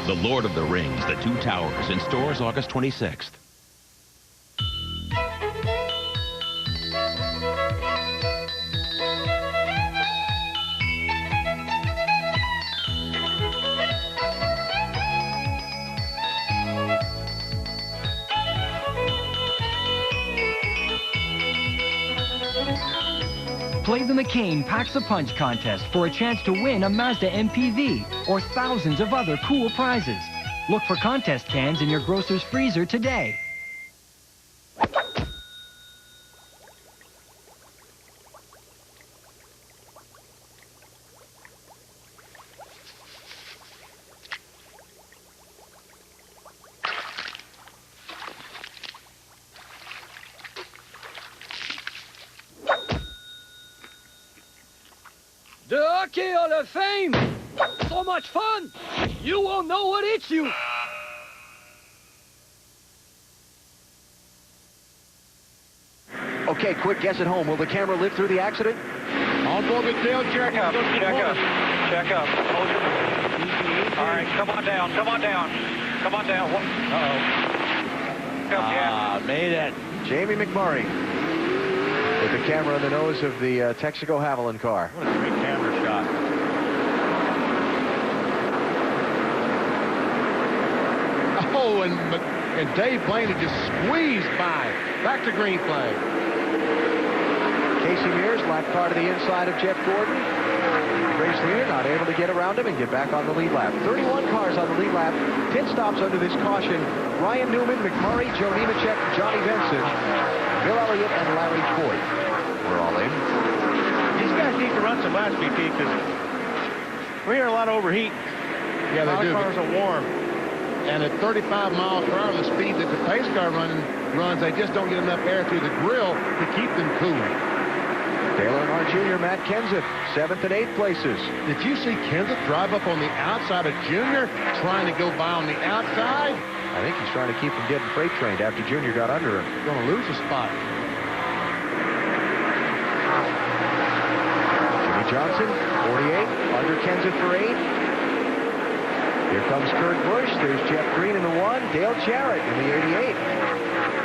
The Lord of the Rings, The Two Towers, in stores August 26th. Play the McCain Packs a Punch contest for a chance to win a Mazda MPV or thousands of other cool prizes. Look for contest cans in your grocer's freezer today. The Hockey Hall of Fame! So much fun! You won't know what hits you! Okay, quick guess at home. Will the camera live through the accident? On board with Dale. Check up. Check up. Hold your... All right, come on down. Come on down. Come on down. Uh-oh. Made it. Jamie McMurray with the camera on the nose of the Texaco Haviland car. What a great camera shot. Oh, and Dave Blaney just squeezed by. Back to green flag. Casey Mears, lap car to the inside of Jeff Gordon. Race leader not able to get around him and get back on the lead lap. 31 cars on the lead lap. Pit stops under this caution. Ryan Newman, McMurray, Joe Nemechek, Johnny Benson, Bill Elliott, and Larry Coy. We're all in. These guys need to run some laps, BP, because we're hearing a lot of overheat. Yeah, they do. A lot of cars are warm. And at 35 miles per hour, the speed that the pace car runs, they just don't get enough air through the grill to keep them cool. Dale Earnhardt Jr., Matt Kenseth, 7th and 8th places. Did you see Kenseth drive up on the outside of Junior, trying to go by on the outside? I think he's trying to keep him getting freight trained after Junior got under him. Going to lose a spot. Jimmy Johnson, 48, under Kenseth for 8. Here comes Kurt Busch. There's Jeff Green in the 1. Dale Jarrett in the 88.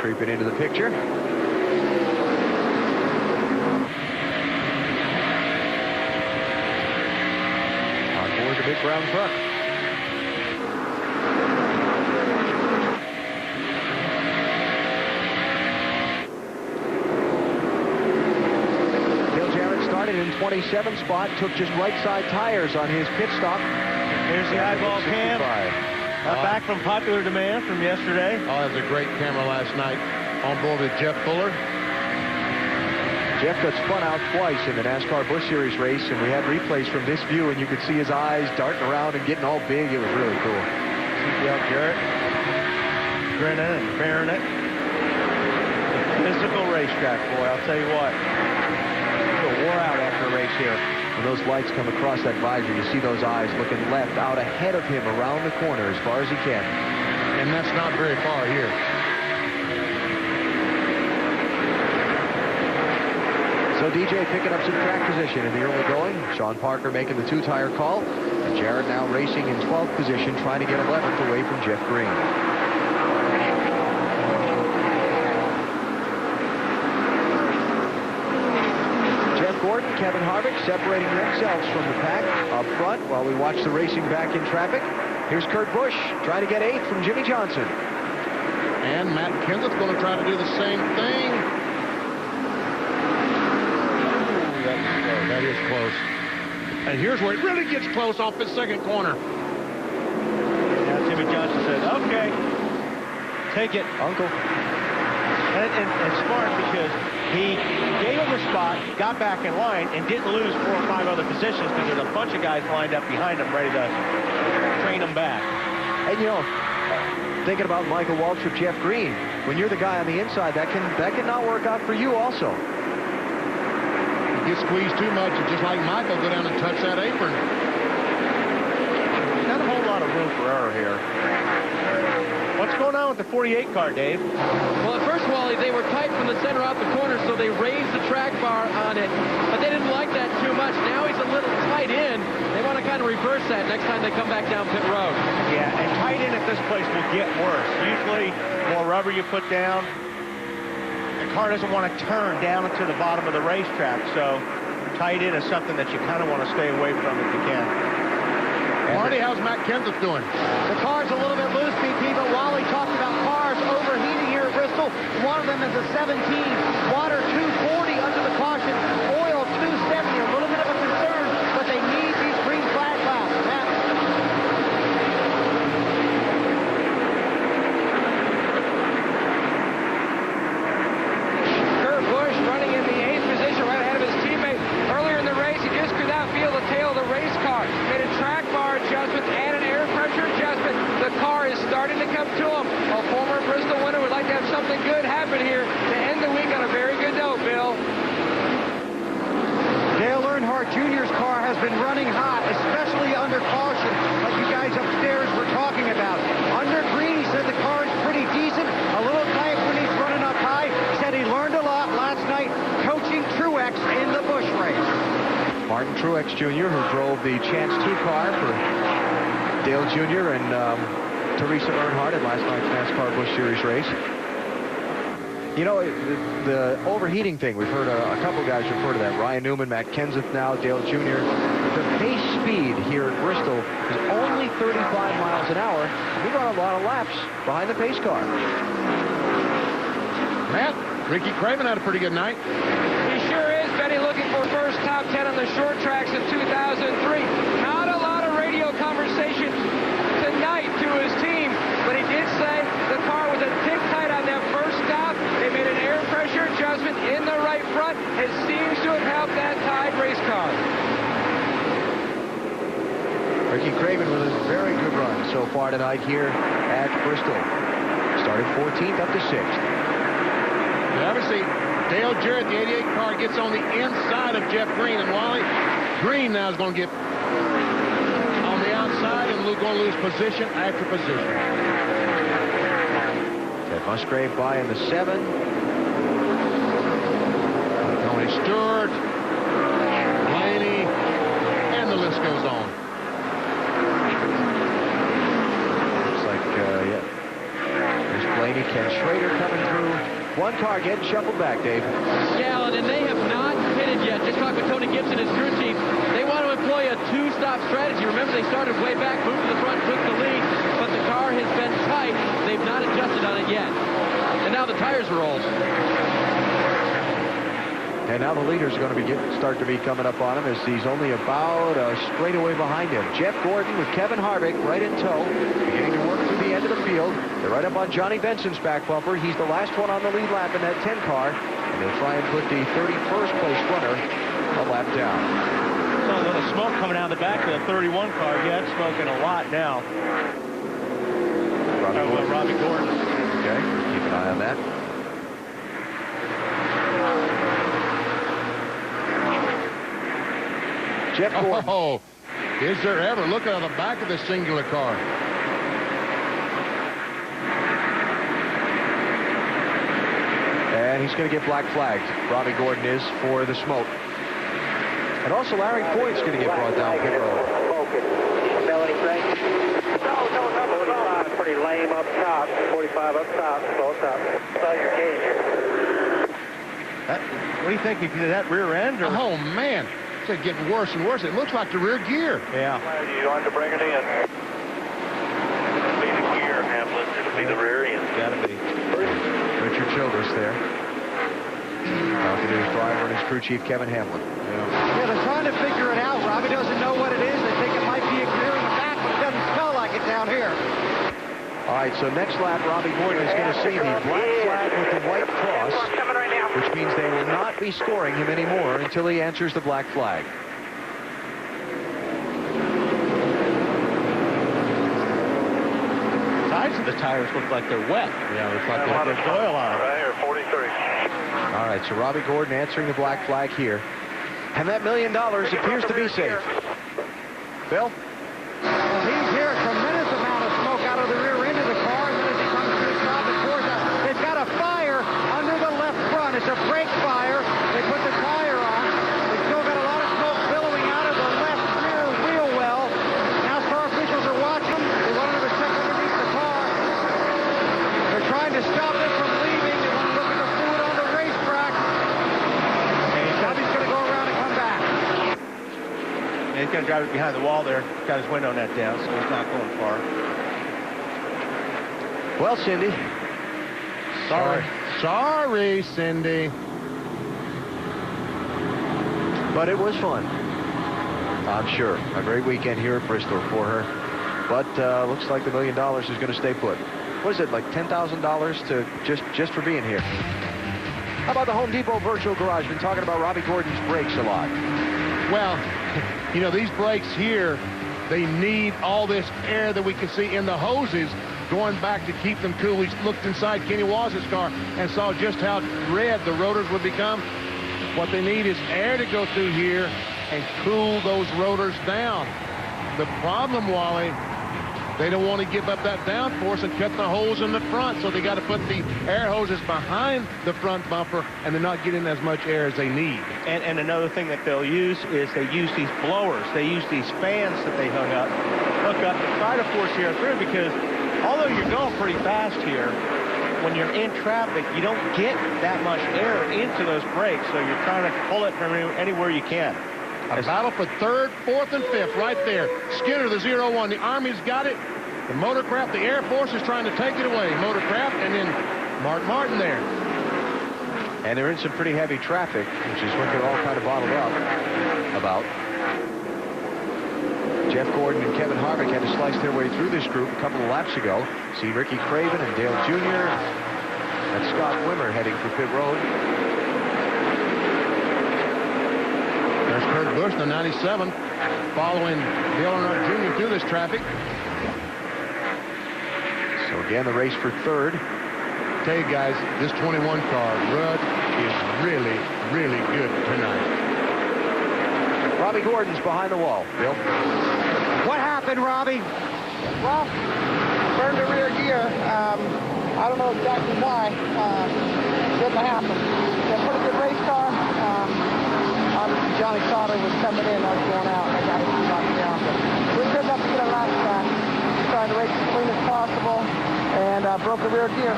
Creeping into the picture. On board the big brown truck. Dale Jarrett started in 27th spot. Took just right side tires on his pit stop. Here's the eyeball cam. Back from popular demand from yesterday. Oh, that was a great camera last night. On board with Jeff Fuller. Jeff got spun out twice in the NASCAR Busch Series race, and we had replays from this view, and you could see his eyes darting around and getting all big. It was really cool. Dale Jarrett grinning and bearing it. Physical racetrack, boy, I'll tell you what. He'll wore out after a race here. When those lights come across that visor, you see those eyes looking left out ahead of him around the corner as far as he can. And that's not very far here. So DJ picking up some track position in the early going. Sean Parker making the 2-tire call. And Jarrett now racing in 12th position, trying to get 11th away from Jeff Green. Gordon, Kevin Harvick separating themselves from the pack up front while we watch the racing back in traffic. Here's Kurt Busch trying to get 8th from Jimmy Johnson. And Matt Kenseth's going to try to do the same thing. Ooh, that is close. And here's where it really gets close off his second corner. Now Jimmy Johnson said, okay, take it, Uncle. And smart because he gave him a spot, got back in line, and didn't lose 4 or 5 other positions because there's a bunch of guys lined up behind him ready to train him back. And, you know, thinking about Michael Waltrip, Jeff Green, when you're the guy on the inside, that can not work out for you also. You get squeezed too much, and just like Michael, go down and touch that apron. Not a whole lot of room for error here. What's going on with the 48 car, Dave? Well, first of all, they were tight from the center out the corner, so they raised the track bar on it. But they didn't like that too much. Now he's a little tight in. They want to kind to reverse that next time they come back down pit road. Yeah, and tight end at this place will get worse. Usually, more rubber you put down, the car doesn't want to turn down into the bottom of the racetrack. So tight end is something that you kind of want to stay away from if you can. Marty, how's Matt Kenseth doing? The car's a little bit loose, BP, but Wally talked about cars overheating here at Bristol. One of them is a 17, water 240 under the caution, oil 270. A little bit of a concern, but they need these green flag laps. Matt. Kurt Busch running in the 8th position right ahead of his teammate. Earlier in the race, he just could not feel the tail of the race car. Made a track bar adjustment and an air pressure adjustment. The car is starting to come to him. A former Bristol winner would like to have something good happen here to end the week on a very good note, Bill. Dale Earnhardt Jr.'s car has been running hot, especially under caution, like you guys upstairs were talking about. Under green, he said the car is pretty decent, a little tight when he's running up high. Said he learned a lot last night coaching Truex in the Busch race. Martin Truex Jr., who drove the Chance 2 car for Dale Jr. and Teresa Earnhardt at last night's NASCAR Busch Series race. You know, the overheating thing, we've heard a couple guys refer to that. Ryan Newman, Matt Kenseth now, Dale Jr. The pace speed here at Bristol is only 35 miles an hour. We run a lot of laps behind the pace car. Matt, Ricky Craven had a pretty good night. He sure is, Benny, looking for first top 10 on the short tracks in 2003. Not a lot of radio conversation tonight to his team, but he did say the car was a tick tight on that first stop. They made an air pressure adjustment in the right front. It seems to have helped that tied race car. Ricky Craven with a very good run so far tonight here at Bristol. Started 14th up to 6th. Obviously, Dale Jarrett, the 88 car, gets on the inside of Jeff Green, and Wally Green now is going to get on the outside and going to lose position after position. Ted Musgrave by in the 7. Tony Stewart, Blaney, and the list goes on. Looks like, yeah. There's Blaney, Ken Schrader coming through. One car getting shuffled back, Dave. Yeah, and they have not pitted yet. Just talked with Tony Gibson, his crew chief. They want to employ a two-stop strategy. Remember, they started way back, moved to the front, took the lead, but the car has been tight. They've not adjusted on it yet. And now the tires are old. And now the leader's going to start to be coming up on him as he's only about a straightaway behind him. Jeff Gordon with Kevin Harvick right in tow, beginning to work through the end of the field. They're right up on Johnny Benson's back bumper. He's the last one on the lead lap in that 10 car, and they'll try and put the 31st place runner a lap down. So a little smoke coming out of the back of the 31 car. Yeah, it's smoking a lot now. Robbie Gordon. Okay, keep an eye on that. Jeff Gordon. Oh, is there ever? Look at the back of this singular car. And he's going to get black flagged. Robbie Gordon is for the smoke. And also Larry Foyt's going to get brought down pit road. Smell anything? No, nothing at all. Pretty lame up top. 45 up top, slow top. Saw your gauge here. What do you think? If that rear end? Or? Oh, man. It's getting worse and worse. It looks like the rear gear. Yeah. You want to bring it in? It'll be the gear, Hamlin. It'll be the rear end. Gotta be. Richard Childress there. Falconeers driver and his crew chief, Kevin Hamlin. Yeah, they're trying to figure it out. Robbie doesn't know what it is. They think it might be a gear in the back, but it doesn't smell like it down here. All right, so next lap, Robbie Gordon is going to see the black flag with the white cross, which means they will not be scoring him anymore until he answers the black flag. Sides of the tires look like they're wet. Yeah, looks like there's oil on them. Right here, 43. All right, so Robbie Gordon answering the black flag here. And that $1 million appears to be safe. Bill? Well, he's here. A tremendous amount of smoke out of the rear end of the car. And then as he comes to the stop and towards us, they've got a fire under the left front. It's a brake fire. They put the tire on. They've still got a lot of smoke billowing out of the left rear wheel well. going to drive it behind the wall there. Got his window net down, so he's not going far. Well, Cindy. Sorry, Cindy. But it was fun. I'm sure. A great weekend here at Bristol for her. But looks like the $1 million is going to stay put. What is it, like $10,000 to just for being here? How about the Home Depot Virtual Garage? Been talking about Robbie Gordon's brakes a lot. Well, you know, these brakes here, they need all this air that we can see in the hoses going back to keep them cool. We looked inside Kenny Waz's car and saw just how red the rotors would become. What they need is air to go through here and cool those rotors down. The problem, Wally, they don't want to give up that downforce and cut the holes in the front, so they got to put the air hoses behind the front bumper, and they're not getting as much air as they need. And another thing that they'll use is they use these blowers. They use these fans that they hook up to try to force the air through, because although you're going pretty fast here, when you're in traffic, you don't get that much air into those brakes, so you're trying to pull it from anywhere you can. A battle for third, fourth, and fifth right there. Skinner, the 0-1. The Army's got it. The Motorcraft, the Air Force is trying to take it away. Motorcraft, and then Mark Martin there. And they're in some pretty heavy traffic, which is what they're all kind of bottled up about. Jeff Gordon and Kevin Harvick had to slice their way through this group a couple of laps ago. See Ricky Craven and Dale Jr. and Scott Wimmer heading for pit road. There's Kurt Busch, the 97, following Dale Earnhardt Jr. through this traffic. So again, the race for third. Tell you guys, this 21 car, Rudd, is really, really good tonight. Robbie Gordon's behind the wall. Bill? What happened, Robbie? Well, burned the rear gear. I don't know exactly why. Didn't happen. It's a pretty good race car. Obviously, Johnny Sauter was coming in. I was going out, and I got him knocked down. But we were good enough to get a lap back. Trying to race as clean as possible, and broke the rear gear.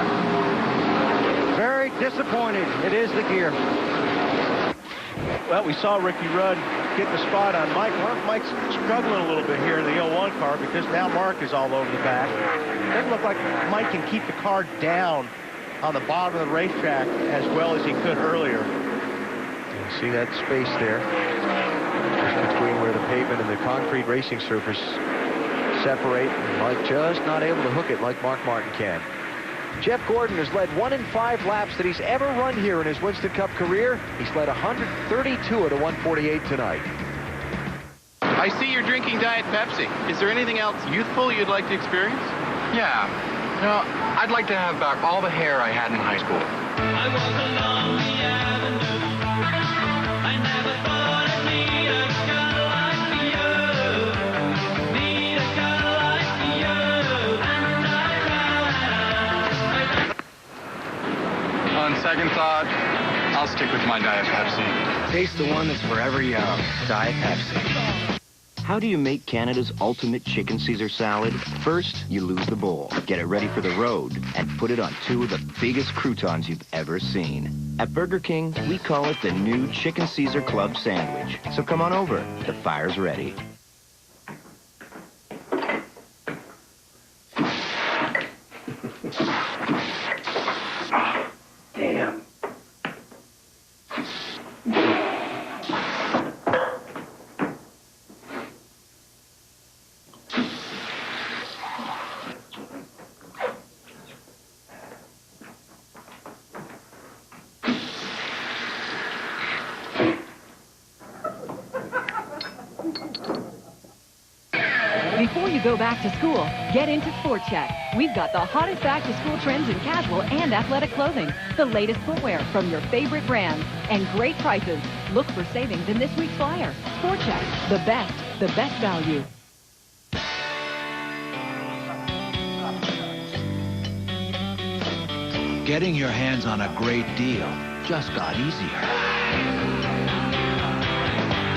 Very disappointed. It is the gear. Well, we saw Ricky Rudd get the spot on Mike. Mike's struggling a little bit here in the 01 car because now Mark is all over the back. It doesn't look like Mike can keep the car down on the bottom of the racetrack as well as he could earlier. You see that space there, just between where the pavement and the concrete racing surface separate. Mike just not able to hook it like Mark Martin can. Jeff Gordon has led 1 in 5 laps that he's ever run here in his Winston Cup career. He's led 132 at a 148 tonight. I see you're drinking Diet Pepsi. Is there anything else youthful you'd like to experience? Yeah. You know, I'd like to have back all the hair I had in high school. I walk along the avenue. I never thought I'd meet a girl like you. Meet a girl like you. And On second thought, I'll stick with my Diet Pepsi. Taste the one that's forever young. Diet Pepsi. How do you make Canada's ultimate chicken Caesar salad? First, you lose the bowl, get it ready for the road, and put it on 2 of the biggest croutons you've ever seen. At Burger King, we call it the new Chicken Caesar Club Sandwich. So come on over. The fire's ready. Damn. Before you go back to school, get into Sport Check. We've got the hottest back-to-school trends in casual and athletic clothing, the latest footwear from your favorite brands, and great prices. Look for savings in this week's flyer. Sport Check, the best value. Getting your hands on a great deal just got easier.